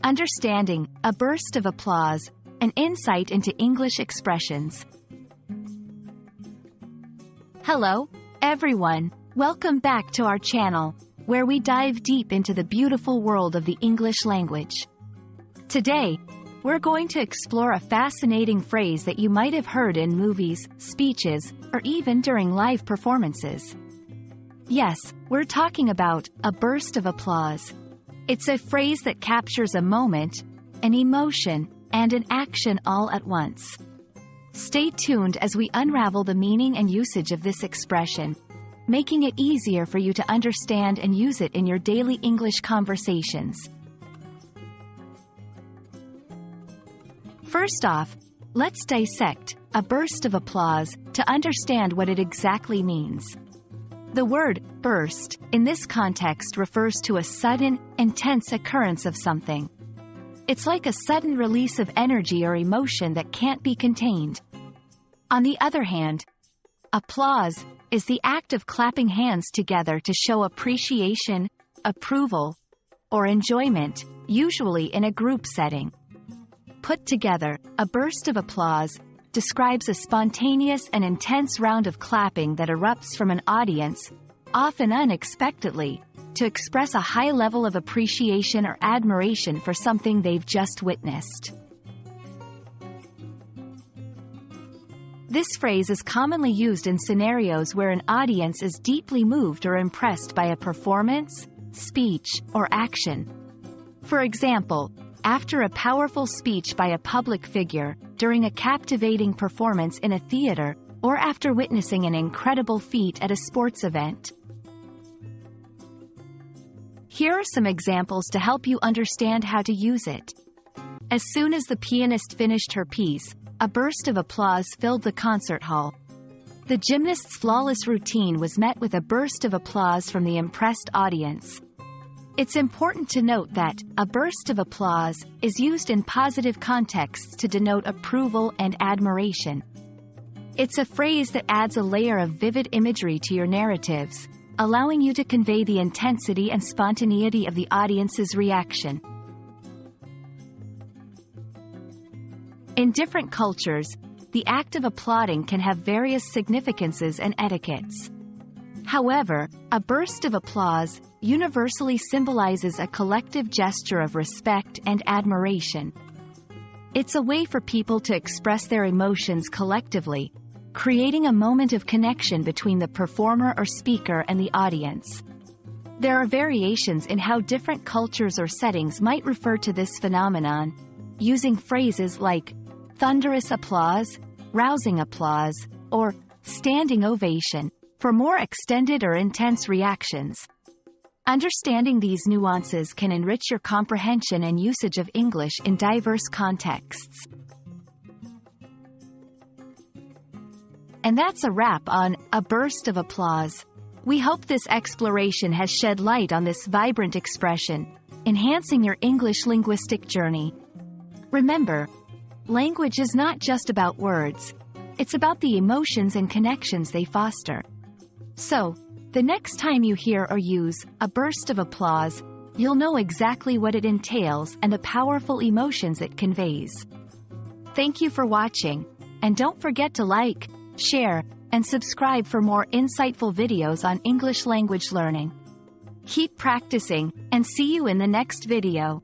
Understanding, a burst of applause, an insight into English expressions. Hello, everyone. Welcome back to our channel, where we dive deep into the beautiful world of the English language. Today, we're going to explore a fascinating phrase that you might have heard in movies, speeches, or even during live performances. Yes, we're talking about a burst of applause. It's a phrase that captures a moment, an emotion, and an action all at once. Stay tuned as we unravel the meaning and usage of this expression, making it easier for you to understand and use it in your daily English conversations. First off, let's dissect a burst of applause to understand what it exactly means. The word burst in this context refers to a sudden, intense occurrence of something. It's like a sudden release of energy or emotion that can't be contained. On the other hand, applause is the act of clapping hands together to show appreciation, approval, or enjoyment, usually in a group setting. Put together, a burst of applause describes a spontaneous and intense round of clapping that erupts from an audience, often unexpectedly, to express a high level of appreciation or admiration for something they've just witnessed. This phrase is commonly used in scenarios where an audience is deeply moved or impressed by a performance, speech, or action. For example, after a powerful speech by a public figure, during a captivating performance in a theater, or after witnessing an incredible feat at a sports event. Here are some examples to help you understand how to use it. As soon as the pianist finished her piece, a burst of applause filled the concert hall. The gymnast's flawless routine was met with a burst of applause from the impressed audience. It's important to note that a burst of applause is used in positive contexts to denote approval and admiration. It's a phrase that adds a layer of vivid imagery to your narratives, allowing you to convey the intensity and spontaneity of the audience's reaction. In different cultures, the act of applauding can have various significances and etiquettes. However, a burst of applause universally symbolizes a collective gesture of respect and admiration. It's a way for people to express their emotions collectively, creating a moment of connection between the performer or speaker and the audience. There are variations in how different cultures or settings might refer to this phenomenon, using phrases like thunderous applause, rousing applause, or standing ovation for more extended or intense reactions. Understanding these nuances can enrich your comprehension and usage of English in diverse contexts. And that's a wrap on a burst of applause. We hope this exploration has shed light on this vibrant expression, enhancing your English linguistic journey. Remember, language is not just about words. It's about the emotions and connections they foster. So, the next time you hear or use a burst of applause, you'll know exactly what it entails and the powerful emotions it conveys. Thank you for watching, and don't forget to like, share, and subscribe for more insightful videos on English language learning. Keep practicing, and see you in the next video.